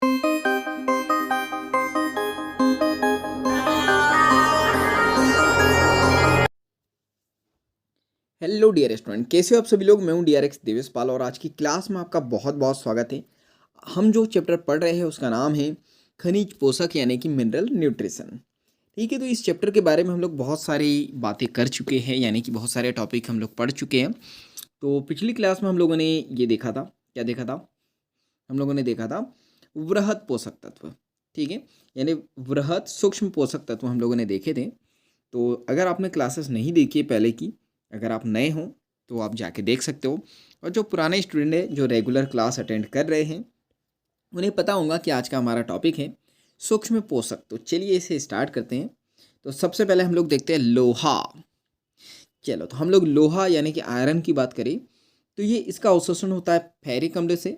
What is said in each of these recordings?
Hello dear student, कैसे हो आप सभी लोग। मैं हूं डीआरएक्स देवेश पाल और आज की क्लास में आपका बहुत बहुत स्वागत है। हम जो चैप्टर पढ़ रहे हैं उसका नाम है खनिज पोषक यानी कि मिनरल न्यूट्रिशन। ठीक है, तो इस चैप्टर के बारे में हम लोग बहुत सारी बातें कर चुके हैं, यानी कि बहुत सारे टॉपिक हम लोग पढ़ चुके हैं। तो पिछली क्लास में हम लोगों ने ये देखा था, क्या देखा था, हम लोगों ने देखा था वृहद पोषक तत्व। ठीक है, यानी वृहद सूक्ष्म पोषक तत्व हम लोगों ने देखे थे। तो अगर आपने क्लासेस नहीं देखी है पहले की, अगर आप नए हो तो आप जाके देख सकते हो, और जो पुराने स्टूडेंट हैं जो रेगुलर क्लास अटेंड कर रहे हैं उन्हें पता होगा कि आज का हमारा टॉपिक है सूक्ष्म पोषक। तो चलिए इसे स्टार्ट करते हैं। तो सबसे पहले हम लोग देखते हैं लोहा। चलो, तो हम लोग लोहा यानी कि आयरन की बात करें तो ये इसका अवशोषण होता है फेरिक अम्ल से,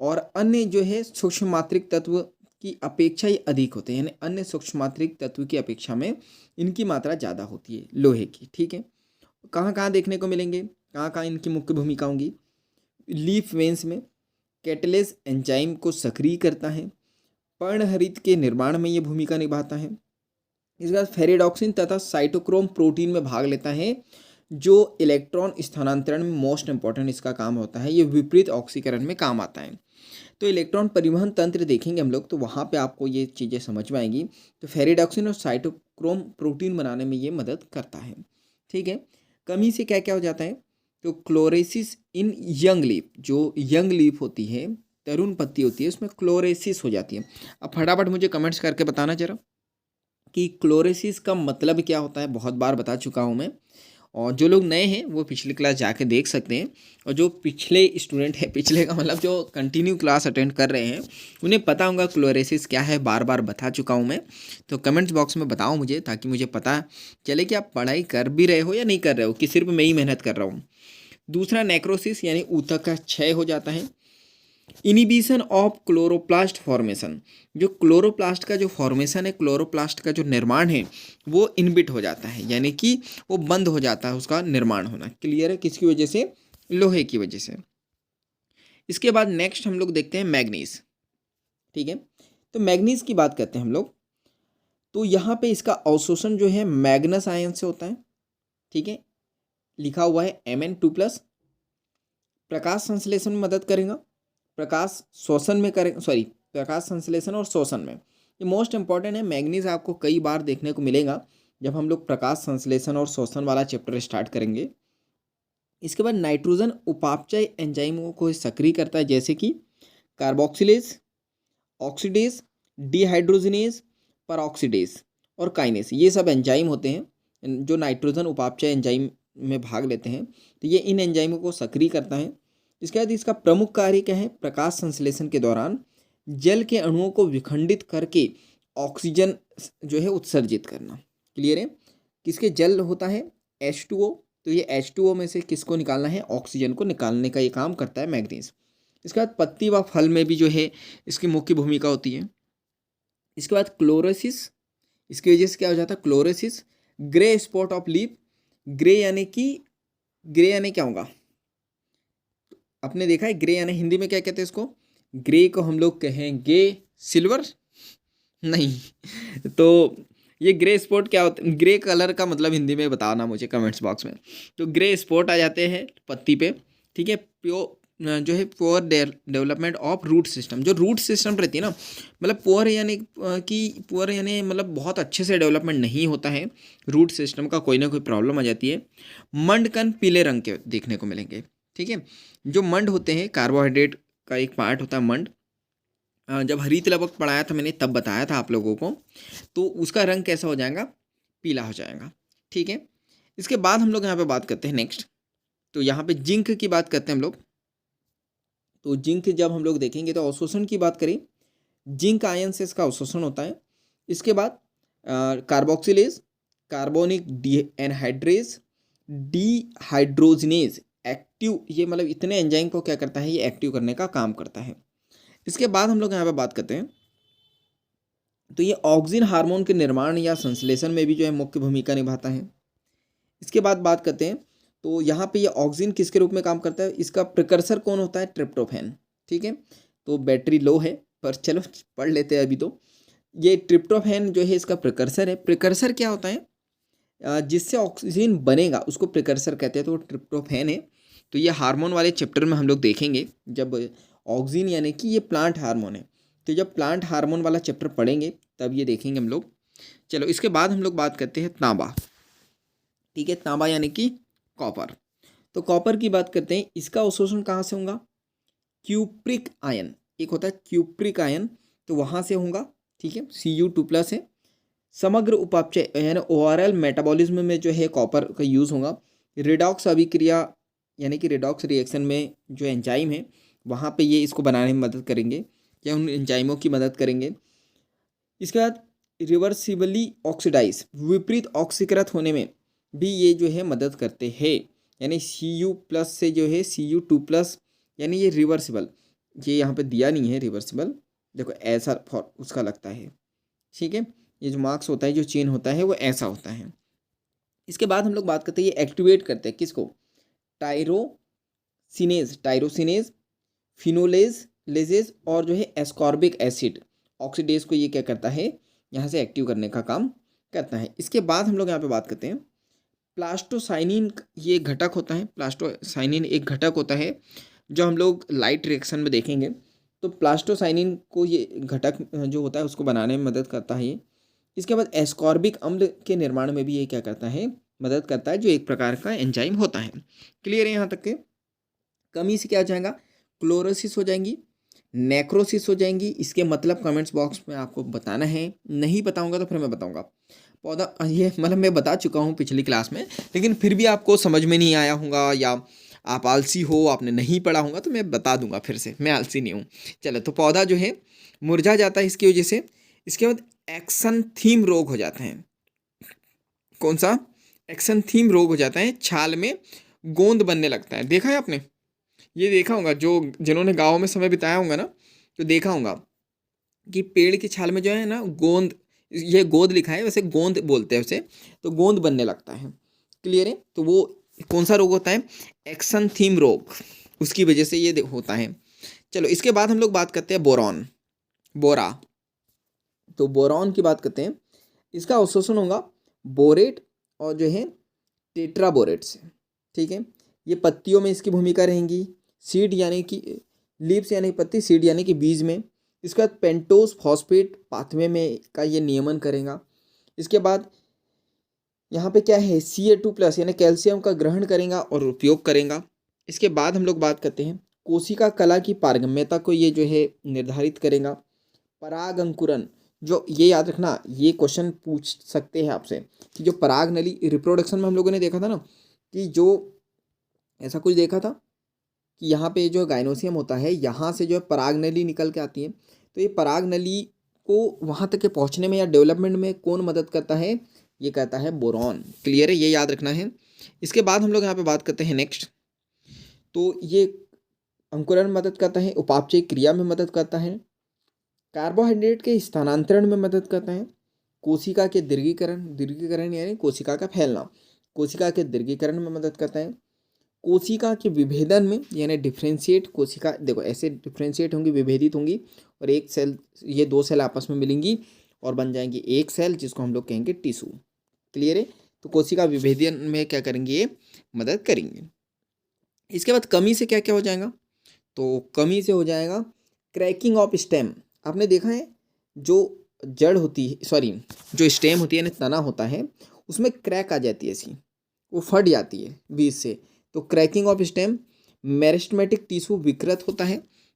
और अन्य जो है सूक्ष्म मात्रिक तत्व की अपेक्षा ही अधिक होते हैं, यानी अन्य सूक्ष्म मात्रिक तत्व की अपेक्षा में इनकी मात्रा ज़्यादा होती है लोहे की। ठीक है, कहाँ कहाँ देखने को मिलेंगे, कहाँ कहाँ इनकी मुख्य भूमिका होंगी। लीफ वेन्स में कैटलेज एंजाइम को सक्रिय करता है, पर्णहरित के निर्माण में ये भूमिका निभाता है। इसके बाद फेरिडॉक्सिन तथा साइटोक्रोम प्रोटीन में भाग लेता है, जो इलेक्ट्रॉन स्थानांतरण में मोस्ट इंपॉर्टेंट इसका काम होता है। ये विपरीत ऑक्सीकरण में काम आता है। तो इलेक्ट्रॉन परिवहन तंत्र देखेंगे हम लोग तो वहाँ पे आपको ये चीज़ें समझ में आएंगी। तो फेरिडॉक्सिन और साइटोक्रोम प्रोटीन बनाने में ये मदद करता है। ठीक है, कमी से क्या क्या हो जाता है, तो क्लोरेसिस इन यंग लीफ, जो यंग लीफ होती है, तरुण पत्ती होती है, उसमें क्लोरेसिस हो जाती है। अब फटाफट मुझे कमेंट्स करके बताना जरा कि क्लोरेसिस का मतलब क्या होता है। बहुत बार बता चुका हूँ मैं, और जो लोग नए हैं वो पिछली क्लास जाके देख सकते हैं, और जो पिछले स्टूडेंट है, पिछले का मतलब जो कंटिन्यू क्लास अटेंड कर रहे हैं, उन्हें पता होगा क्लोरेसिस क्या है, बार बार बता चुका हूँ मैं। तो कमेंट्स बॉक्स में बताओ मुझे, ताकि मुझे पता चले कि आप पढ़ाई कर भी रहे हो या नहीं कर रहे हो, कि सिर्फ मैं ही मेहनत कर रहा हूँ। दूसरा नेक्रोसिस यानी ऊतक का क्षय हो जाता है। इनिबिशन ऑफ क्लोरोप्लास्ट फॉर्मेशन, जो क्लोरोप्लास्ट का जो फॉर्मेशन है, क्लोरोप्लास्ट का जो निर्माण है वो इनबिट हो जाता है, यानी कि वो बंद हो जाता है उसका निर्माण होना। क्लियर है, किसकी वजह से, लोहे की वजह से। इसके बाद नेक्स्ट हम लोग देखते हैं मैग्नीज। ठीक है, तो मैग्नीज की बात करते हैं हम लोग, तो यहाँ पे इसका अवशोषण जो है मैग्नस आयन से होता है। ठीक है, लिखा हुआ है Mn2+। प्रकाश संश्लेषण में मदद करेगा, प्रकाश शोषण में करें, सॉरी, प्रकाश संश्लेषण और शोषण में ये मोस्ट इंपॉर्टेंट है। मैग्नीज आपको कई बार देखने को मिलेगा जब हम लोग प्रकाश संश्लेषण और शोषण वाला चैप्टर स्टार्ट करेंगे। इसके बाद नाइट्रोजन उपापचय एंजाइमों को सक्रिय करता है, जैसे कि कार्बोक्सिलेज, ऑक्सीडेज, डिहाइड्रोजिनेज, परऑक्सीडेज और काइनेस। ये सब एंजाइम होते हैं जो नाइट्रोजन उपापचय एंजाइम में भाग लेते हैं, तो ये इन एंजाइमों को सक्रिय करता है। इसके बाद इसका प्रमुख कार्य क्या है, प्रकाश संश्लेषण के दौरान जल के अणुओं को विखंडित करके ऑक्सीजन जो है उत्सर्जित करना। क्लियर है, किसके जल होता है, H2O, तो ये H2O में से किसको निकालना है, ऑक्सीजन को निकालने का ये काम करता है मैग्नीज। इसके बाद पत्ती व फल में भी जो है इसकी मुख्य भूमिका होती है। इसके बाद क्लोरोसिस, इसकी वजह से क्या हो जाता है, chlorosis, grey spot of leaf. Grey यानी कि, ग्रे यानी क्या होगा, आपने देखा है ग्रे यानी हिंदी में क्या कहते हैं इसको, ग्रे को हम लोग कहेंगे सिल्वर, नहीं तो ये ग्रे स्पॉट क्या होता है, ग्रे कलर का मतलब हिंदी में बताना मुझे कमेंट्स बॉक्स में। तो ग्रे स्पॉट आ जाते हैं पत्ती पे। ठीक है, प्योर जो है poor development of root system, जो रूट सिस्टम रहती है ना, मतलब पुअर यानी कि पुअर यानी मतलब बहुत अच्छे से डेवलपमेंट नहीं होता है रूट सिस्टम का, कोई ना कोई प्रॉब्लम आ जाती है। मंड कण पीले रंग के देखने को मिलेंगे। ठीक है, जो मंड होते हैं कार्बोहाइड्रेट का एक पार्ट होता है मंड। जब हरित लवक पढ़ाया था मैंने तब बताया था आप लोगों को, तो उसका रंग कैसा हो जाएगा, पीला हो जाएगा। ठीक है, इसके बाद हम लोग यहाँ पे बात करते हैं नेक्स्ट, तो यहाँ पे जिंक की बात करते हैं हम लोग। तो जिंक जब हम लोग देखेंगे तो अवशोषण की बात करें, जिंक आयन से इसका अवशोषण होता है। इसके बाद carboxylase, carbonic D anhydrase, dehydrogenase active, ये मतलब इतने एंजाइम को क्या करता है, ये एक्टिव करने का काम करता है। इसके बाद हम लोग यहाँ पे बात करते हैं, तो ये ऑक्सिन हार्मोन के निर्माण या संश्लेषण में भी जो है मुख्य भूमिका निभाता है। इसके बाद बात करते हैं, तो यहाँ पे ये ऑक्सिन किसके रूप में काम करता है, इसका प्रिकर्सर कौन होता है, ट्रिप्टोफैन। ठीक है, तो बैटरी लो है, पर चलो पढ़ लेते हैं अभी। तो ये ट्रिप्टोफैन जो है इसका प्रिकर्सर है। प्रिकर्सर क्या होता है? जिससे ऑक्सीजन बनेगा उसको प्रिकर्सर कहते हैं, तो ट्रिप्टोफैन है। तो ये हार्मोन वाले चैप्टर में हम लोग देखेंगे, जब ऑक्सीजन यानी कि ये प्लांट हार्मोन है, तो जब प्लांट हार्मोन वाला चैप्टर पढ़ेंगे तब ये देखेंगे हम लोग। चलो इसके बाद हम लोग बात करते हैं तांबा। ठीक है, तांबा यानी कि कॉपर। तो कॉपर की बात करते हैं, इसका अवशोषण कहाँ से होगा? क्यूप्रिक आयन, एक होता है क्यूप्रिक आयन, तो वहाँ से होगा। ठीक है, Cu2+ है। समग्र उपापचय यानी ओवरऑल मेटाबॉलिज्म में जो है कॉपर का यूज़ होगा। रिडॉक्स अभिक्रिया यानी कि रिडॉक्स रिएक्शन में जो एंजाइम है वहाँ पे ये इसको बनाने में मदद करेंगे, या उन एंजाइमों की मदद करेंगे। इसके बाद रिवर्सिबली ऑक्सीडाइज, विपरीत ऑक्सीकृत होने में भी ये जो है मदद करते हैं। यानी Cu+ से जो है Cu2+, यानी ये रिवर्सिबल, ये यहाँ पे दिया नहीं है रिवर्सिबल, देखो ऐसा फॉर उसका लगता है। ठीक है, ये जो मार्क्स होता है, जो चेन होता है वो ऐसा होता है। इसके बाद हम लोग बात करते हैं, ये एक्टिवेट करते हैं किसको? टायरोसिनेज, फिनोलेज लेजेज और जो है एस्कॉर्बिक एसिड ऑक्सीडेज को ये क्या करता है? यहाँ से एक्टिव करने का काम करता है। इसके बाद हम लोग यहाँ पे बात करते हैं प्लास्टोसाइनिन, ये घटक होता है। प्लास्टोसाइनिन एक घटक होता है जो हम लोग लाइट रिएक्शन में देखेंगे। तो प्लास्टोसाइनिन को ये घटक जो होता है उसको बनाने में मदद करता है ये। इसके बाद एस्कॉर्बिक अम्ल के निर्माण में भी ये क्या करता है? मदद करता है, जो एक प्रकार का एंजाइम होता है। क्लियर है यहाँ तक के? कमी से क्या हो जाएगा? क्लोरोसिस हो जाएंगी, नेक्रोसिस हो जाएंगी। इसके मतलब कमेंट्स बॉक्स में आपको बताना है, नहीं बताऊंगा तो फिर मैं बताऊंगा। पौधा ये मतलब मैं बता चुका हूँ पिछली क्लास में, लेकिन फिर भी आपको समझ में नहीं आया होगा या आप आलसी हो, आपने नहीं पढ़ा होगा, तो मैं बता दूंगा फिर से, मैं आलसी नहीं हूँ। चलो, तो पौधा जो है मुरझा जाता है इसकी वजह से। इसके बाद एक्संथीम रोग हो जाते हैं। कौन सा? एक्संथीम रोग हो जाता है, छाल में गोंद बनने लगता है। देखा है आपने? ये देखा होगा, जो जिन्होंने गाँव में समय बिताया होगा ना, तो देखा होगा कि पेड़ की छाल में जो है ना गोंद, ये गोंद लिखा है, वैसे गोंद बोलते हैं उसे, तो गोंद बनने लगता है। क्लियर है? तो वो कौन सा रोग होता है? एक्संथीम रोग, उसकी वजह से ये होता है। चलो इसके बाद हम लोग बात करते हैं बोरॉन, बोरा। तो बोरॉन की बात करते हैं, इसका अवशोषण होगा बोरेट और जो है टेट्राबोरेट से। ठीक है, ये पत्तियों में इसकी भूमिका रहेंगी। सीड यानी कि लीव्स यानी पत्ती, सीड यानी कि बीज में। इसके बाद पेंटोस फॉस्फेट पाथवे में का ये नियमन करेगा। इसके बाद यहाँ पे क्या है? Ca2+ यानी कैल्शियम का ग्रहण करेगा और उपयोग करेगा। इसके बाद हम लोग बात करते हैं कोशिका कला की पारगम्यता को ये जो है निर्धारित करेगा। पराग अंकुरन, जो ये याद रखना, ये क्वेश्चन पूछ सकते हैं आपसे कि जो पराग नली रिप्रोडक्शन में हम लोगों ने देखा था ना, कि जो ऐसा कुछ देखा था कि यहाँ पे जो गाइनोसियम होता है, यहाँ से जो है पराग नली निकल के आती है। तो ये पराग नली को वहाँ तक के पहुँचने में या डेवलपमेंट में कौन मदद करता है? ये कहता है बोरॉन। क्लियर है? ये याद रखना है। इसके बाद हम लोग यहाँ पे बात करते हैं नेक्स्ट। तो ये अंकुरण में मदद करता है, उपापचय क्रिया में मदद करता है, कार्बोहाइड्रेट के स्थानांतरण में मदद करता है, कोशिका के दीर्घीकरण यानी कोशिका का फैलना, कोशिका के दीर्घीकरण में मदद करता है, कोशिका के विभेदन में यानी डिफ्रेंशिएट कोशिका, देखो ऐसे डिफ्रेंशिएट होंगी, विभेदित होंगी, और एक सेल, ये दो सेल आपस में मिलेंगी और बन जाएंगी एक सेल, जिसको हम लोग कहेंगे टिश्यू। क्लियर है? तो कोशिका विभेदन में क्या करेंगे? ये मदद करेंगे। इसके बाद कमी से क्या क्या हो जाएगा? तो कमी से हो जाएगा क्रैकिंग ऑफ स्टेम। आपने देखा है जो जड़ होती है, सॉरी जो स्टेम होती है यानी तना होता है, उसमें क्रैक आ जाती है, ऐसी वो फट जाती है बीच से। तो cracking of stem. Meristematic tissue विकृत होता है,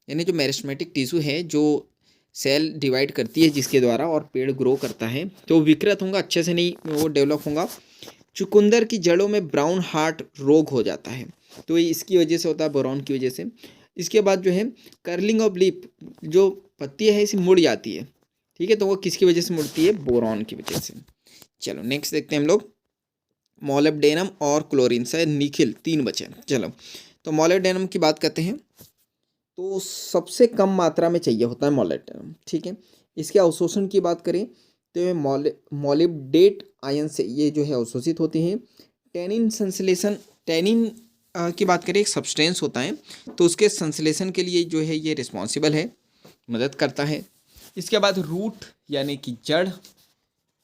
यानी जो मेरिस्टेमेटिक टिश्यू है जो सेल डिवाइड करती है जिसके द्वारा और पेड़ ग्रो करता है, तो विकृत होगा, अच्छे से नहीं वो डेवलप होगा। चुकंदर की जड़ों में ब्राउन हार्ट रोग हो जाता है, तो ये इसकी वजह से होता है, बोरॉन की वजह से। इसके बाद जो है कर्लिंग ऑफ लीफ, जो पत्ती है इसे मुड़ जाती है। ठीक है, तो वो किसकी वजह से मुड़ती है? बोरॉन की वजह से। चलो नेक्स्ट देखते हैं हम लोग, मोलिब्डेनम और क्लोरीन से निखिल, 3 बचे। चलो, तो मोलिब्डेनम की बात करते हैं। तो सबसे कम मात्रा में चाहिए होता है मोलिब्डेनम। ठीक है, इसके अवशोषण की बात करें तो ये मोलिब्डेट आयन से ये जो है अवशोषित होती हैं। टैनिन संश्लेषण, टैनिन की बात करें एक सब्सटेंस होता है, तो उसके संश्लेषण के लिए जो है ये रिस्पॉन्सिबल है। मदद करता है। इसके बाद रूट यानी कि जड़,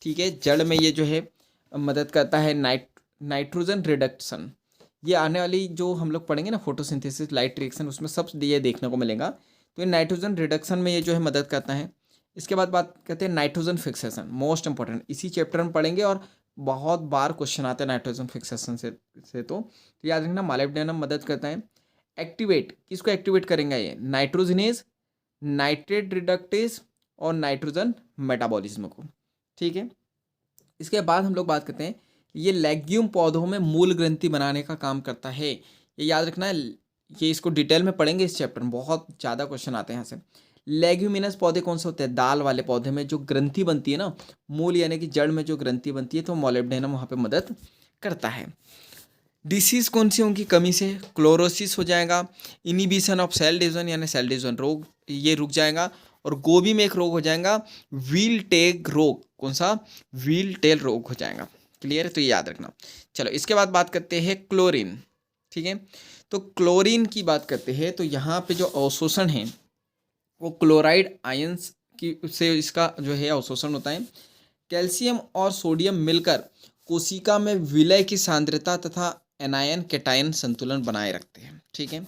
ठीक है, जड़ में ये जो है मदद करता है नाइट्रोजन रिडक्शन। ये आने वाली जो हम लोग पढ़ेंगे ना फोटोसिंथेसिस, लाइट रिएक्शन, उसमें सब ये देखने को मिलेगा। तो ये नाइट्रोजन रिडक्शन में ये जो है मदद करता है। इसके बाद बात करते हैं नाइट्रोजन फिक्सेशन, मोस्ट इंपॉर्टेंट, इसी चैप्टर में पढ़ेंगे और बहुत बार क्वेश्चन आते हैं नाइट्रोजन फिक्सेशन से तो याद रखना मॉलिब्डेनम मदद करता है। एक्टिवेट, किसको एक्टिवेट करेंगे, ये नाइट्रोजनेज, नाइट्रेट रिडक्टेज और नाइट्रोजन मेटाबॉलिज्म को, ठीक है। इसके बाद हम लोग बात करते हैं, ये लेग्यूम पौधों में मूल ग्रंथि बनाने का काम करता है। ये याद रखना है, ये इसको डिटेल में पढ़ेंगे इस चैप्टर में, बहुत ज़्यादा क्वेश्चन आते हैं यहाँ से। लेग्यूमिनस पौधे कौन से होते हैं, दाल वाले पौधे में जो ग्रंथि बनती है ना, मूल यानी कि जड़ में जो ग्रंथि बनती है, तो मॉलिब्डेनम वहाँ पे मदद करता है। डिसीज़ कौन सी उनकी कमी से, क्लोरोसिस हो जाएगा, इनिबिशन ऑफ सेल डिवीजन यानी सेल डिवीजन रोग ये रुक जाएगा, और गोभी में एक रोग हो जाएगा व्हील टेल रोग, कौन सा, व्हील टेल रोग हो जाएगा। क्लियर है, तो ये याद रखना। चलो इसके बाद बात करते हैं क्लोरीन, ठीक है। तो क्लोरीन की बात करते हैं, तो यहाँ पे जो अवशोषण है वो क्लोराइड आयंस की से इसका जो है अवशोषण होता है। कैल्शियम और सोडियम मिलकर कोशिका में विलय की सांद्रता तथा एनायन कैटायन संतुलन बनाए रखते हैं, ठीक है।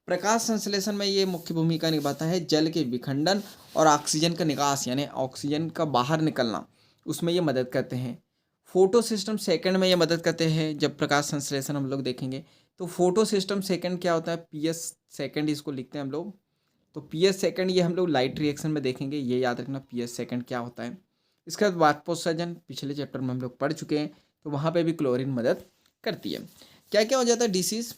प्रकाश संश्लेषण में ये मुख्य भूमिका निभाता है। जल के विखंडन और ऑक्सीजन का निकास यानी ऑक्सीजन का बाहर निकलना, उसमें ये मदद करते हैं। फोटो सिस्टम सेकंड में ये मदद करते हैं। जब प्रकाश संश्लेषण हम लोग देखेंगे तो फोटो सिस्टम सेकंड क्या होता है, पीएस सेकंड इसको लिखते हैं हम लोग। तो पीएस सेकंड ये हम लोग लाइट रिएक्शन में देखेंगे, ये याद रखना पीएस सेकंड क्या होता है। इसके बाद वाष्पोत्सर्जन पिछले चैप्टर में हम लोग पढ़ चुके हैं, तो वहाँ पे भी क्लोरीन मदद करती है। क्या क्या हो जाता है डिसीज़,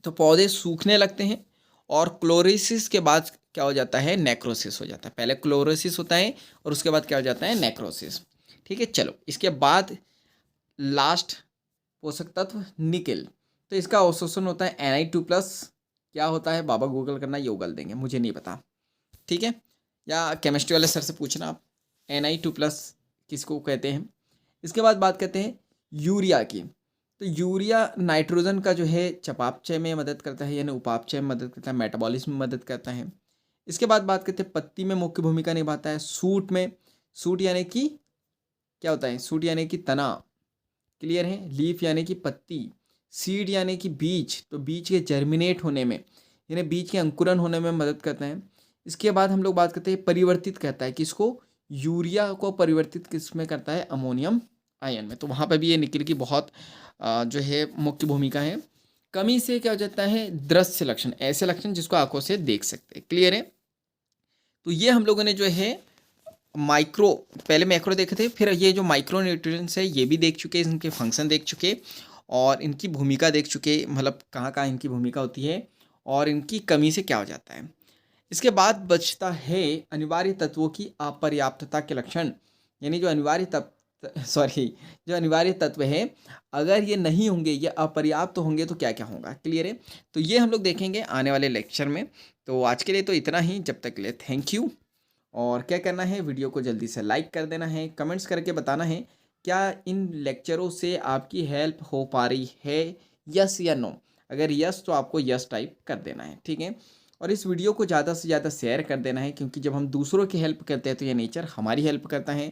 तो पौधे सूखने लगते हैं, और क्लोरोसिस के बाद क्या हो जाता है, नेक्रोसिस हो जाता है। पहले क्लोरोसिस होता है और उसके बाद क्या हो जाता है, नेक्रोसिस, ठीक है। चलो इसके बाद लास्ट पोषक तत्व निकेल, तो इसका अवशोषण होता है Na2+। क्या होता है बाबा, गूगल करना, ये उगल देंगे, मुझे नहीं पता, ठीक है, या केमिस्ट्री वाले सर से पूछना आप Na2+ किसको कहते हैं। इसके बाद बात करते हैं यूरिया की, तो यूरिया नाइट्रोजन का जो है चयापचय में मदद करता है, यानी उपापचय में मदद करता है, मेटाबॉलिज्म में मदद करता है। इसके बाद बात करते हैं पत्ती में मुख्य भूमिका निभाता है। सूट में, सूट यानी कि क्या होता है, सूट यानी कि तना, क्लियर है। लीफ यानी कि पत्ती, सीड यानी कि बीज, तो बीज के जर्मिनेट होने में यानी बीज के अंकुरन होने में मदद करते हैं। इसके बाद हम लोग बात करते हैं परिवर्तित करता है, किसको, यूरिया को परिवर्तित किस में करता है, अमोनियम आयन में। तो वहाँ पर भी ये निकल की बहुत जो है मुख्य भूमिका है। कमी से क्या हो जाता है, दृश्य लक्षण, ऐसे लक्षण जिसको आंखों से देख सकते हैं, क्लियर है। तो ये हम लोगों ने जो है माइक्रो, पहले मैक्रो देखे थे, फिर ये जो माइक्रो न्यूट्रिएंट्स है ये भी देख चुके, इनके फंक्शन देख चुके और इनकी भूमिका देख चुके, मतलब कहाँ कहाँ इनकी भूमिका होती है और इनकी कमी से क्या हो जाता है। इसके बाद बचता है अनिवार्य तत्वों की अपर्याप्तता के लक्षण, यानी जो अनिवार्य जो अनिवार्य तत्व है, अगर ये नहीं होंगे, ये अपर्याप्त होंगे तो क्या क्या होगा, क्लियर है। तो ये हम लोग देखेंगे आने वाले लेक्चर में। तो आज के लिए तो इतना ही, जब तक के लिए थैंक यू। और क्या करना है, वीडियो को जल्दी से लाइक कर देना है, कमेंट्स करके बताना है क्या इन लेक्चरों से आपकी हेल्प हो पा रही है, यस या नो। अगर यस तो आपको यस टाइप कर देना है, ठीक है। और इस वीडियो को ज़्यादा से ज़्यादा शेयर कर देना है, क्योंकि जब हम दूसरों की हेल्प करते हैं तो ये नेचर हमारी हेल्प करता है।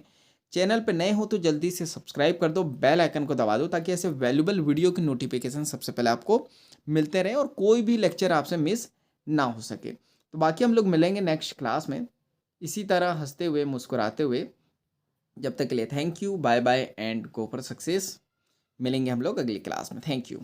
चैनल पर नए हो तो जल्दी से सब्सक्राइब कर दो, बेल आइकन को दबा दो, ताकि ऐसे वैल्यूबल वीडियो की नोटिफिकेशन सबसे पहले आपको मिलते रहे और कोई भी लेक्चर आपसे मिस ना हो सके। तो बाकी हम लोग मिलेंगे नेक्स्ट क्लास में इसी तरह हंसते हुए मुस्कुराते हुए। जब तक के लिए thank you, bye bye and go for success. मिलेंगे हम लोग अगली क्लास में, थैंक यू।